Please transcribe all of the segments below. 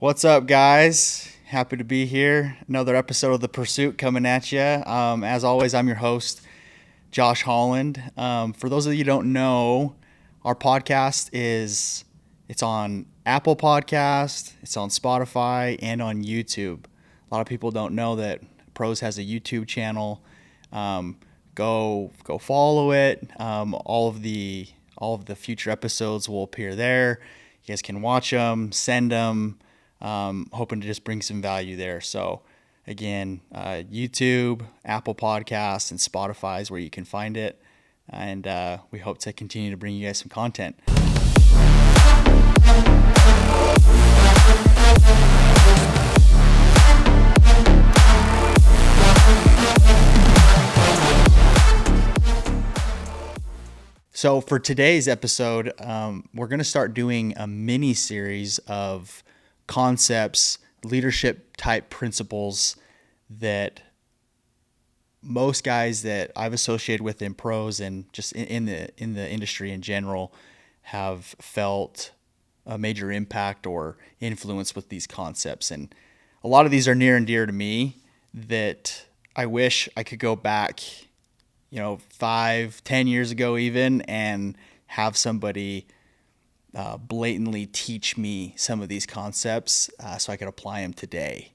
What's up, guys? Happy to be here. Another episode of The Pursuit coming at you. As always, I'm your host, Josh Holland. For those of you who don't know, our podcast it's on Apple Podcast, it's on Spotify, and on YouTube. A lot of people don't know that Pros has a YouTube channel. Go follow it. All of the future episodes will appear there. You guys can watch them, send them. Hoping to just bring some value there. So again, YouTube, Apple Podcasts, and Spotify is where you can find it. And we hope to continue to bring you guys some content. So for today's episode, we're going to start doing a mini series of concepts, leadership type principles that most guys that I've associated with in pros and just in the industry in general have felt a major impact or influence with these concepts. And a lot of these are near and dear to me that I wish I could go back 5-10 years ago even and have somebody blatantly teach me some of these concepts so I could apply them today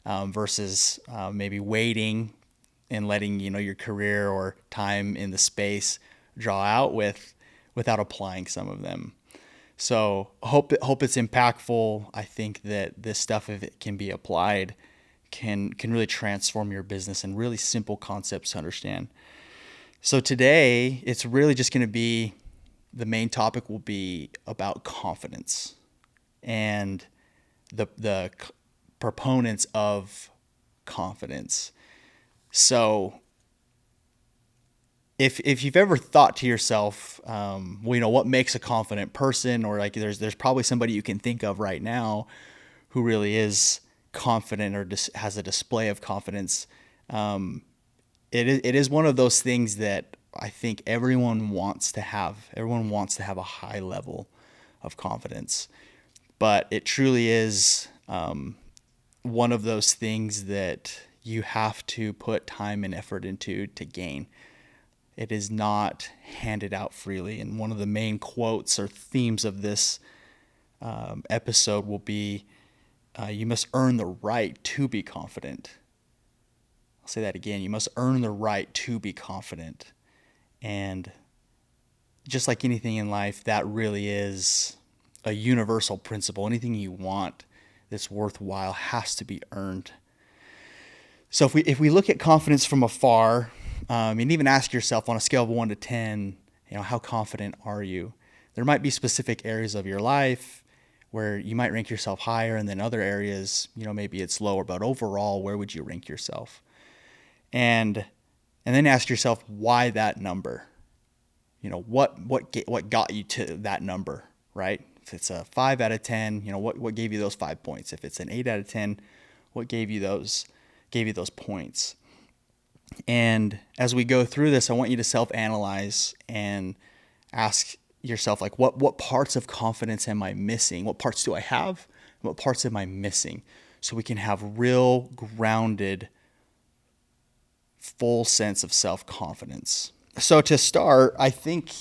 versus maybe waiting and letting your career or time in the space draw out without applying some of them. So hope it's impactful. I think that this stuff, if it can be applied, can really transform your business and really simple concepts to understand. So today, it's really just going to be, the main topic will be about confidence and the proponents of confidence. So if you've ever thought to yourself, what makes a confident person, or like there's probably somebody you can think of right now who really is confident or has a display of confidence. It is one of those things that I think everyone wants to have. Everyone wants to have a high level of confidence, but it truly is one of those things that you have to put time and effort into to gain. It is not handed out freely. And one of the main quotes or themes of this episode will be, you must earn the right to be confident. I'll say that again. You must earn the right to be confident. And just like anything in life, that really is a universal principle. Anything you want that's worthwhile has to be earned. So if we look at confidence from afar, and even ask yourself on a scale of 1 to 10, how confident are you? There might be specific areas of your life where you might rank yourself higher, and then other areas, maybe it's lower. But overall, where would you rank yourself? And then ask yourself, why that number? What got you to that number, right? If it's a 5 out of 10, what gave you those 5 points? If it's an 8 out of 10, what gave you those points? And as we go through this, I want you to self-analyze and ask yourself, like, what parts of confidence am I missing? What parts do I have? And what parts am I missing? So we can have real grounded, full sense of self-confidence. So to start, I think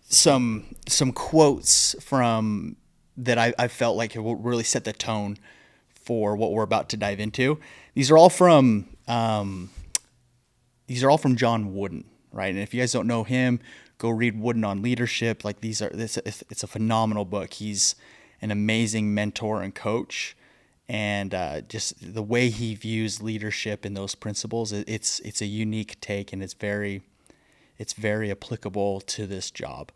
some quotes from that I felt like it will really set the tone for what we're about to dive into. These are all from John Wooden, right? And if you guys don't know him, go read Wooden on Leadership. Like it's a phenomenal book. He's an amazing mentor and coach. And just the way he views leadership and those principles, it's a unique take, and it's very applicable to this job.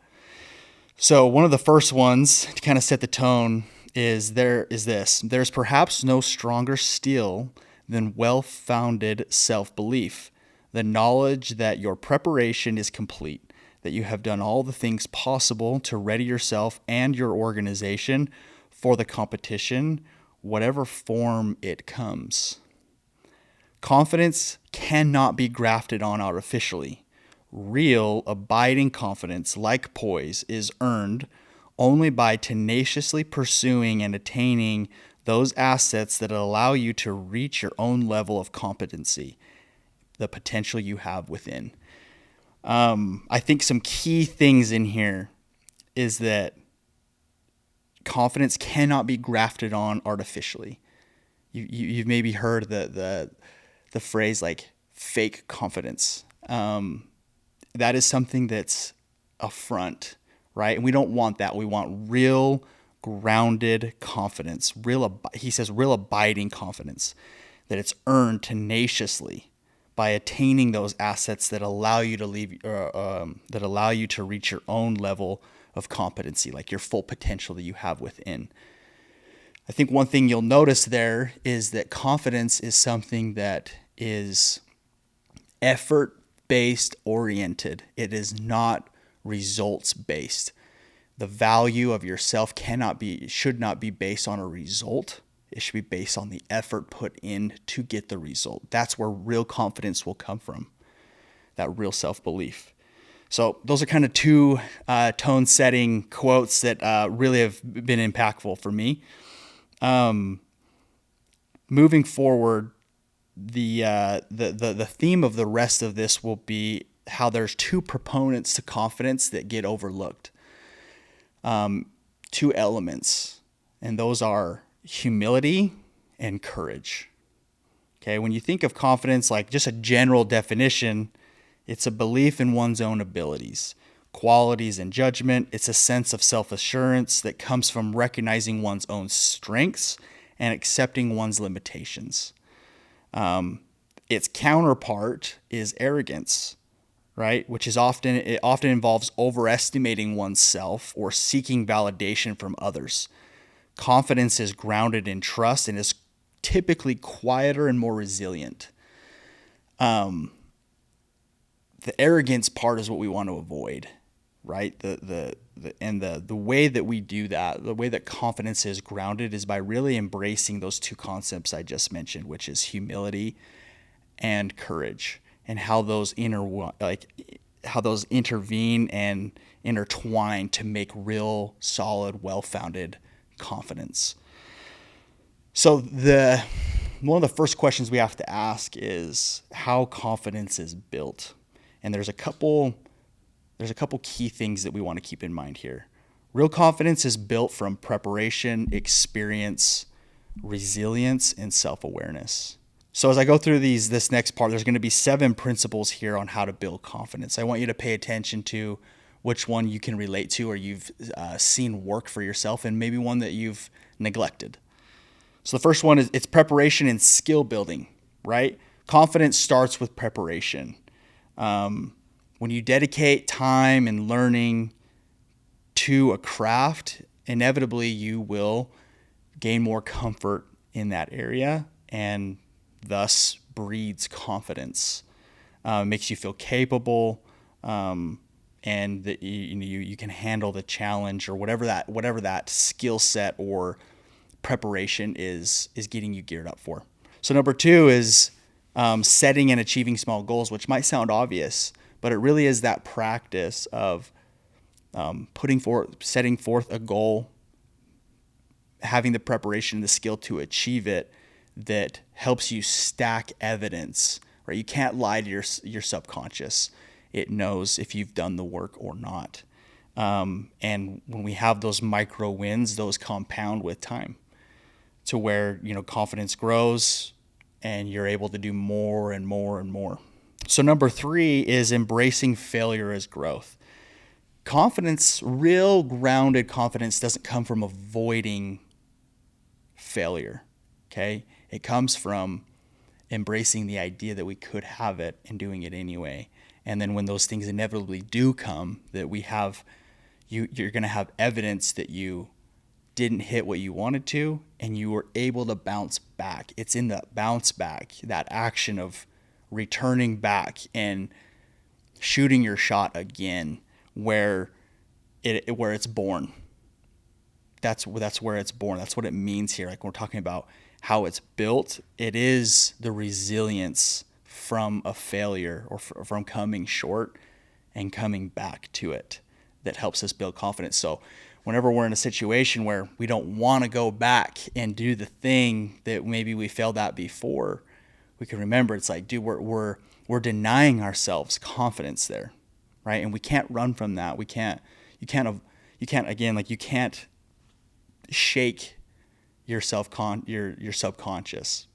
So one of the first ones to kind of set the tone is this: there's perhaps no stronger steel than well-founded self-belief, the knowledge that your preparation is complete, that you have done all the things possible to ready yourself and your organization for the competition, whatever form it comes. Confidence cannot be grafted on artificially. Real, abiding confidence, like poise, is earned only by tenaciously pursuing and attaining those assets that allow you to reach your own level of competency, the potential you have within. I think some key things in here is that confidence cannot be grafted on artificially. You've maybe heard the phrase like fake confidence. That is something that's a front, right? And we don't want that. We want real, grounded confidence. He says real abiding confidence, that it's earned tenaciously by attaining those assets that allow you to reach your own level of competency, like your full potential that you have within. I think one thing you'll notice there is that confidence is something that is effort-based oriented. It is not results-based. The value of yourself should not be based on a result. It should be based on the effort put in to get the result. That's where real confidence will come from, that real self-belief. So those are kind of two tone-setting quotes that really have been impactful for me. Moving forward, the theme of the rest of this will be how there's two proponents to confidence that get overlooked. Two elements, and those are humility and courage. Okay, when you think of confidence, like just a general definition, it's a belief in one's own abilities, qualities, and judgment. It's a sense of self-assurance that comes from recognizing one's own strengths and accepting one's limitations. Its counterpart is arrogance, right? It often involves overestimating oneself or seeking validation from others. Confidence is grounded in trust and is typically quieter and more resilient. The arrogance part is what we want to avoid, right? The way that we do that, the way that confidence is grounded, is by really embracing those two concepts I just mentioned, which is humility and courage, and how those intervene and intertwine to make real, solid, well-founded confidence. So one of the first questions we have to ask is how confidence is built. And there's a couple key things that we want to keep in mind here. Real confidence is built from preparation, experience, resilience, and self-awareness. So as I go through this next part, there's going to be 7 principles here on how to build confidence. I want you to pay attention to which one you can relate to or you've seen work for yourself, and maybe one that you've neglected. So the first one is it's preparation and skill building, right? Confidence starts with preparation. When you dedicate time and learning to a craft, inevitably you will gain more comfort in that area, and thus breeds confidence. Makes you feel capable, and that you can handle the challenge or whatever that skill set or preparation is getting you geared up for. So number 2 is setting and achieving small goals, which might sound obvious, but it really is that practice of setting forth a goal, having the preparation and the skill to achieve it, that helps you stack evidence, right? You can't lie to your subconscious. It knows if you've done the work or not. And when we have those micro wins, those compound with time to where, confidence grows and you're able to do more and more and more. So number 3 is embracing failure as growth. Confidence, real grounded confidence, doesn't come from avoiding failure, okay? It comes from embracing the idea that we could have it and doing it anyway. And then when those things inevitably do come, that you're going to have evidence that you didn't hit what you wanted to, and you were able to bounce back. It's in that bounce back, that action of returning back and shooting your shot again, where it's born. That's where it's born. That's what it means here. Like, when we're talking about how it's built, it is the resilience from a failure or from coming short and coming back to it that helps us build confidence. So whenever we're in a situation where we don't want to go back and do the thing that maybe we failed at before, we can remember it's like, dude, we're denying ourselves confidence there, right? And we can't run from that. You can't shake your subconscious.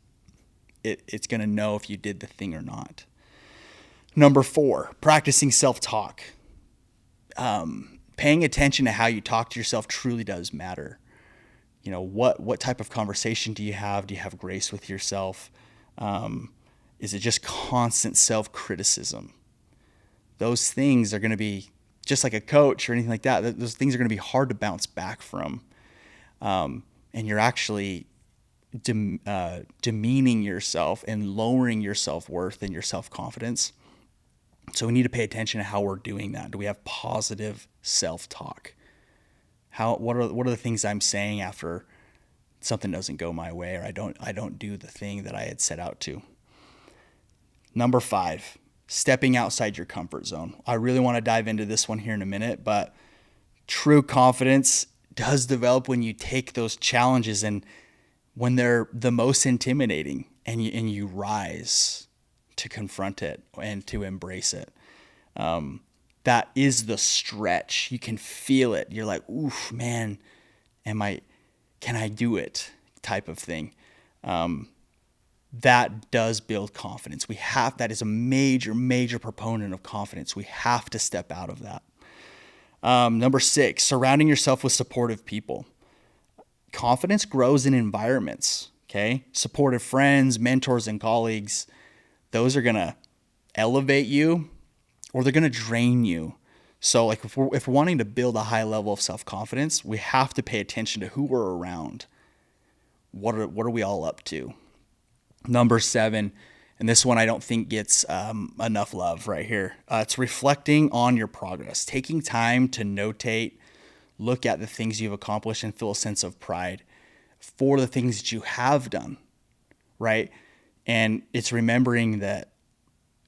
It's going to know if you did the thing or not. Number 4, practicing self-talk. Paying attention to how you talk to yourself truly does matter. You know, what type of conversation do you have? Do you have grace with yourself? Is it just constant self-criticism? Those things are going to be, just like a coach or anything like that, those things are going to be hard to bounce back from. And you're actually demeaning yourself and lowering your self-worth and your self-confidence. So we need to pay attention to how we're doing that. Do we have positive self-talk? What are the things I'm saying after something doesn't go my way, or I don't do the thing that I had set out to? Number 5, stepping outside your comfort zone. I really want to dive into this one here in a minute, but true confidence does develop when you take those challenges and when they're the most intimidating, and you rise to confront it and to embrace it. That is the stretch. You can feel it. You're like, oof, man, can I do it? Type of thing. That does build confidence. That is a major, major proponent of confidence. We have to step out of that. Number 6, surrounding yourself with supportive people. Confidence grows in environments, okay? Supportive friends, mentors, and colleagues. Those are going to elevate you or they're going to drain you. So like if we're wanting to build a high level of self-confidence, we have to pay attention to who we're around. What are we all up to? Number 7, and this one I don't think gets enough love right here. It's reflecting on your progress, taking time to notate, look at the things you've accomplished and feel a sense of pride for the things that you have done, right? And it's remembering that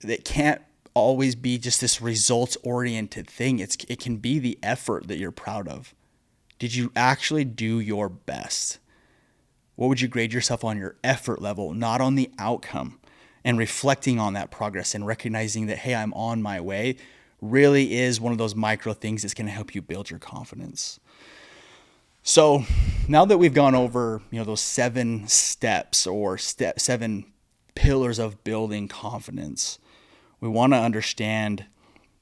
it can't always be just this results-oriented thing. It can be the effort that you're proud of. Did you actually do your best? What would you grade yourself on? Your effort level, not on the outcome. And reflecting on that progress and recognizing that, hey, I'm on my way, really is one of those micro things that's going to help you build your confidence. So now that we've gone over, those 7 steps or 7 pillars of building confidence, we want to understand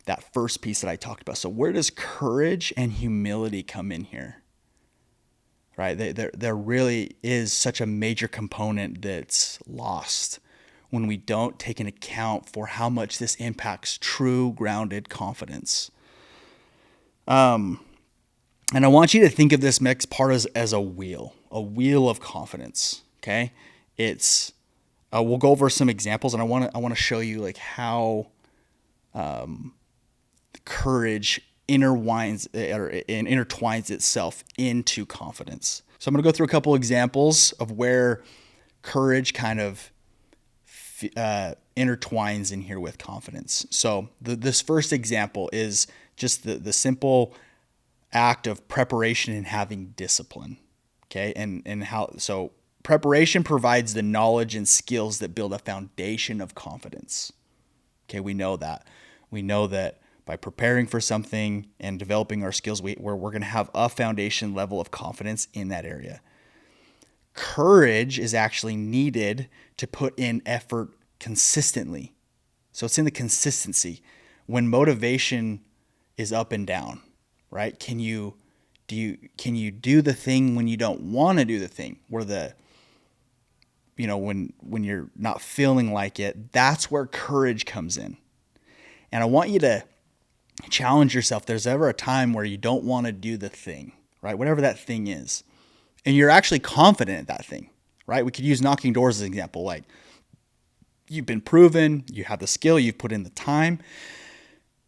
that first piece that I talked about. So where does courage and humility come in here? Right? There really is such a major component that's lost when we don't take into account for how much this impacts true grounded confidence. And I want you to think of this next part as a wheel of confidence. Okay. It's, we'll go over some examples, and I want to show you like how, courage intertwines itself into confidence. So I'm going to go through a couple examples of where courage kind of intertwines in here with confidence. So this first example is just the simple act of preparation and having discipline. Okay. And so preparation provides the knowledge and skills that build a foundation of confidence. Okay. We know that by preparing for something and developing our skills, we're going to have a foundation level of confidence in that area. Courage is actually needed to put in effort consistently. So it's in the consistency. When motivation is up and down, right? Can you do the thing when you don't want to do the thing? Where when you're not feeling like it, that's where courage comes in. And I want you to challenge yourself. There's ever a time where you don't want to do the thing, right? Whatever that thing is. And you're actually confident in that thing, right? We could use knocking doors as an example. Like, you've been proven, you have the skill, you've put in the time,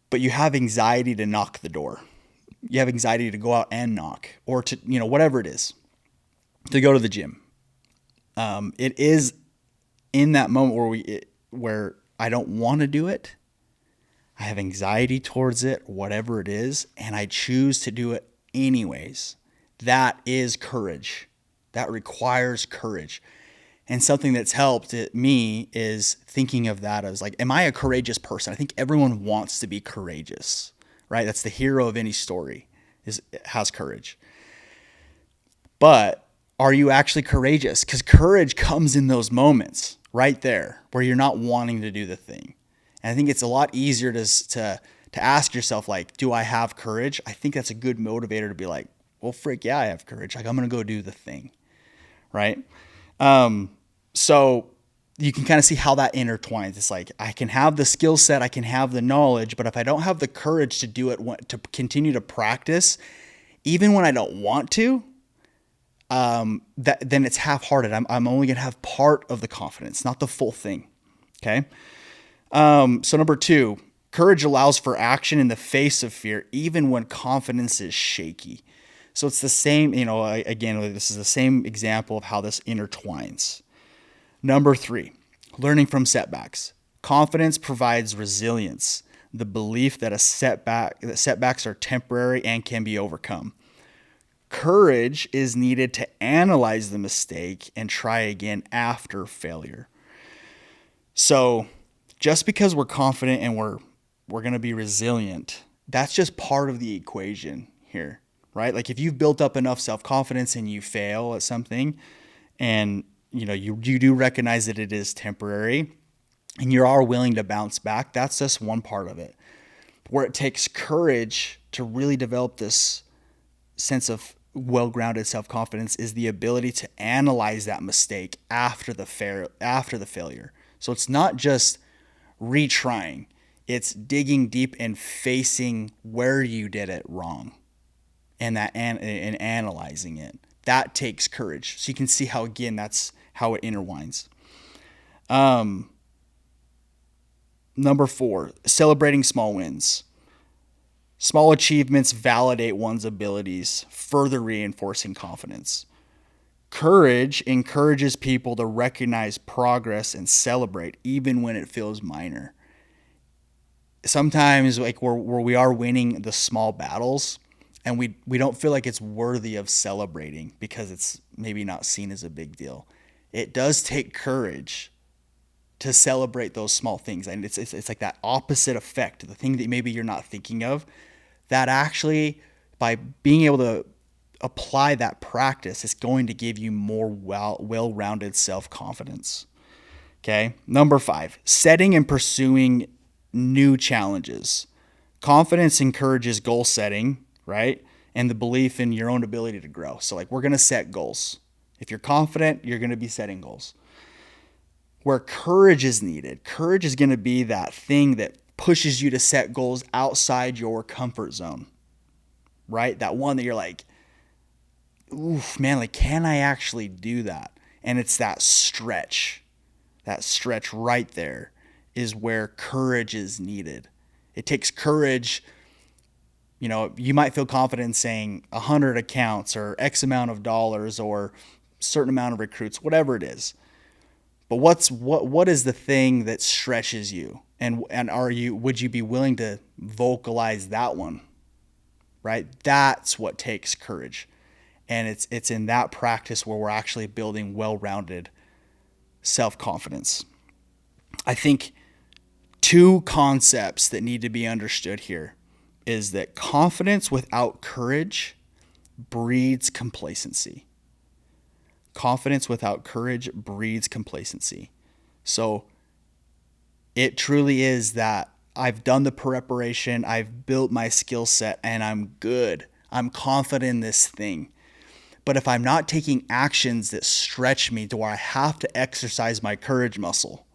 but you have anxiety to knock the door. You have anxiety to go out and knock, or to, whatever it is, to go to the gym. It is in that moment where I don't want to do it. I have anxiety towards it, whatever it is, and I choose to do it anyways. That is courage. That requires courage. And something that's helped me is thinking of that as like, am I a courageous person? I think everyone wants to be courageous, right? That's the hero of any story has courage. But are you actually courageous? Because courage comes in those moments right there where you're not wanting to do the thing. And I think it's a lot easier to ask yourself, like, do I have courage? I think that's a good motivator to be like, well, frick, yeah, I have courage. Like, I'm going to go do the thing, right? So you can kind of see how that intertwines. It's like, I can have the skill set, I can have the knowledge, but if I don't have the courage to do it, to continue to practice, even when I don't want to, then it's half-hearted. I'm only going to have part of the confidence, not the full thing. Okay. So number 2, courage allows for action in the face of fear, even when confidence is shaky. So it's the same, again, this is the same example of how this intertwines. Number 3, learning from setbacks. Confidence provides resilience, the belief that setbacks are temporary and can be overcome. Courage is needed to analyze the mistake and try again after failure. So just because we're confident and we're going to be resilient, that's just part of the equation here, right? Like if you've built up enough self-confidence and you fail at something and you do recognize that it is temporary and you are willing to bounce back, that's just one part of it. Where it takes courage to really develop this sense of well-grounded self-confidence is the ability to analyze that mistake after the failure. So it's not just retrying, it's digging deep and facing where you did it wrong and analyzing it. That takes courage. So you can see how, again, that's how it intertwines. Number 4, celebrating small wins. Small achievements validate one's abilities, further reinforcing confidence. Courage encourages people to recognize progress and celebrate, even when it feels minor. Sometimes, like where we are winning the small battles, and we don't feel like it's worthy of celebrating because it's maybe not seen as a big deal. It does take courage to celebrate those small things, and it's like that opposite effect, the thing that maybe you're not thinking of, that actually by being able to apply that practice, it's going to give you more well-rounded self-confidence. Okay. Number 5, setting and pursuing new challenges. Confidence encourages goal setting, right? And the belief in your own ability to grow. So like we're going to set goals. If you're confident, you're going to be setting goals. Where courage is needed, courage is going to be that thing that pushes you to set goals outside your comfort zone, right? That one that you're like, oof, man, like, can I actually do that? And it's that stretch right there is where courage is needed. It takes courage. You might feel confident saying 100 accounts or X amount of dollars or certain amount of recruits, whatever it is. But what is the thing that stretches you? And would you be willing to vocalize that one? Right? That's what takes courage. And it's in that practice where we're actually building well-rounded self-confidence. I think 2 concepts that need to be understood here is that confidence without courage breeds complacency. Confidence without courage breeds complacency. So it truly is that I've done the preparation, I've built my skill set, and I'm good. I'm confident in this thing. But if I'm not taking actions that stretch me to where I have to exercise my courage muscle,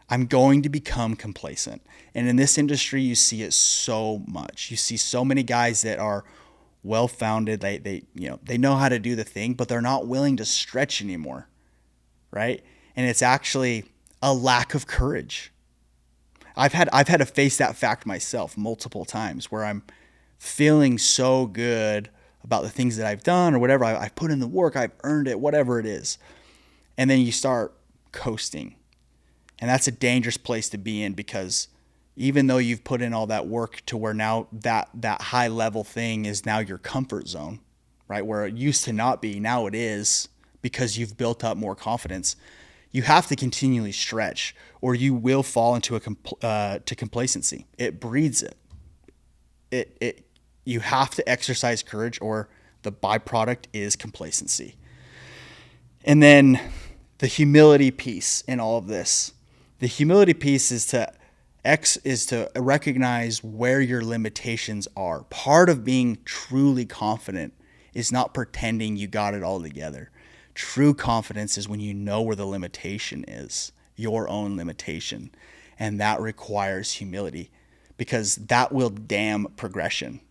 I'm going to become complacent. And in this industry, you see it so much. You see so many guys that are well-founded. They know how to do the thing, but they're not willing to stretch anymore, right? And it's actually a lack of courage. I've had to face that fact myself multiple times where I'm feeling so good about the things that I've done or whatever. I've put in the work, I've earned it, whatever it is. And then you start coasting. And that's a dangerous place to be in because even though you've put in all that work to where now that high level thing is now your comfort zone, right? Where it used to not be, now it is, because you've built up more confidence. You have to continually stretch, or you will fall into to complacency. It breeds it. You have to exercise courage, or the byproduct is complacency. And then the humility piece in all of this. The humility piece is to recognize where your limitations are. Part of being truly confident is not pretending you got it all together. True confidence is when you know where the limitation is, your own limitation. And that requires humility, because that will damn progression.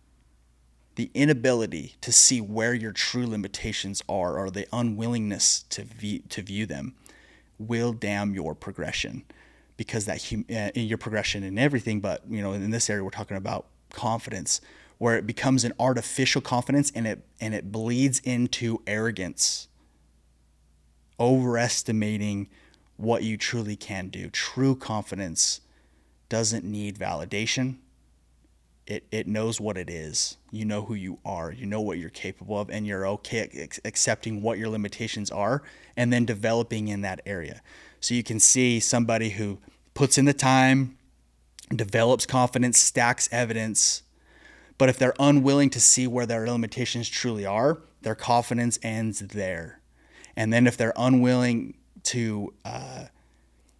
The inability to see where your true limitations are, or the unwillingness to view them, will damn your progression, because your progression in everything, but in this area we're talking about confidence, where it becomes an artificial confidence, and it bleeds into arrogance, overestimating what you truly can do. True confidence doesn't need validation. It knows what it is. You know who you are. You know what you're capable of, and you're okay accepting what your limitations are, and then developing in that area. So you can see somebody who puts in the time, develops confidence, stacks evidence, but if they're unwilling to see where their limitations truly are, their confidence ends there. And then if they're unwilling to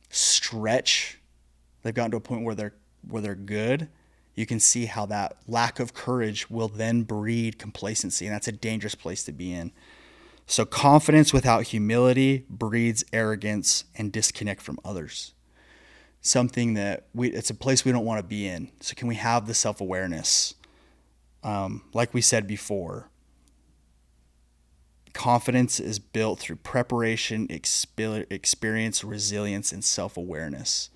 stretch, they've gotten to a point where they're good. You can see how that lack of courage will then breed complacency, and that's a dangerous place to be in. So confidence without humility breeds arrogance and disconnect from others. Something it's a place we don't want to be in. So can we have the self-awareness? Like we said before, confidence is built through preparation, experience, resilience, and self-awareness.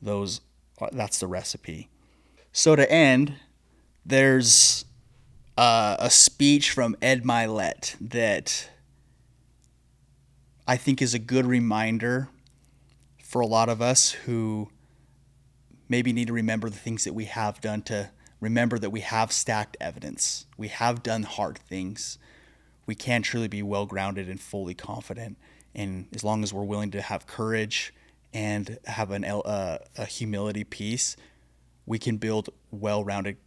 That's the recipe. So to end, there's a speech from Ed Mylett that I think is a good reminder for a lot of us who maybe need to remember the things that we have done, to remember that we have stacked evidence. We have done hard things. We can truly be well-grounded and fully confident. And as long as we're willing to have courage and have a humility piece, we can build well-rounded,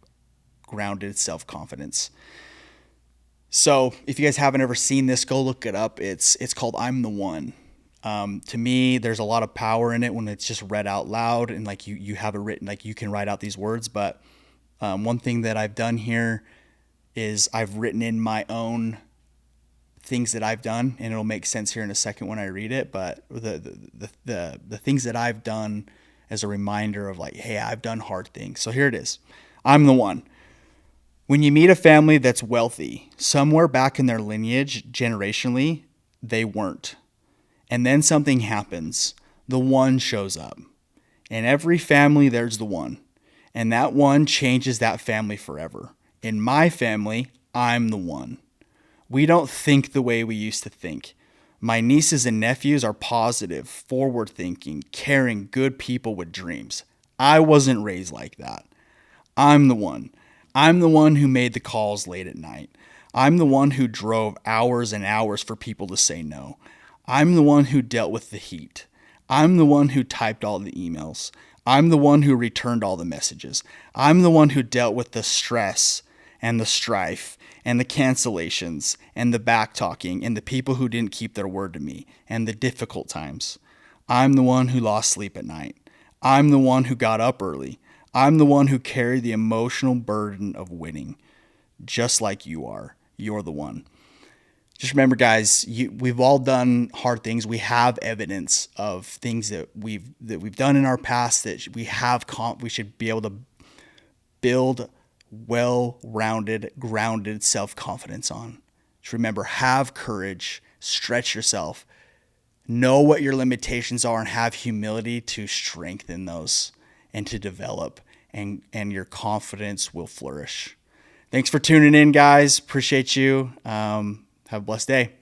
grounded self-confidence. So if you guys haven't ever seen this, go look it up. It's called I'm the One. To me, there's a lot of power in it when it's just read out loud, and like you have it written, like you can write out these words. But one thing that I've done here is I've written in my own things that I've done, and it'll make sense here in a second when I read it. But the things that I've done as a reminder of, like, hey, I've done hard things. So here it is. I'm the one. When you meet a family that's wealthy, somewhere back in their lineage, generationally, they weren't. And then something happens. The one shows up. In every family, there's the one. And that one changes that family forever. In my family, I'm the one. We don't think the way we used to think. My nieces and nephews are positive, forward-thinking, caring, good people with dreams. I wasn't raised like that. I'm the one. I'm the one who made the calls late at night. I'm the one who drove hours and hours for people to say no. I'm the one who dealt with the heat. I'm the one who typed all the emails. I'm the one who returned all the messages. I'm the one who dealt with the stress and the strife and the cancellations and the back-talking and the people who didn't keep their word to me and the difficult times. I'm the one who lost sleep at night. I'm the one who got up early. I'm the one who carried the emotional burden of winning, just like you are. You're the one. Just remember, guys, we've all done hard things. We have evidence of things that we've done in our past that we should be able to build well-rounded, grounded self-confidence on. Just remember, have courage, stretch yourself, know what your limitations are, and have humility to strengthen those and to develop, and your confidence will flourish. Thanks for tuning in, guys. Appreciate you. Have a blessed day.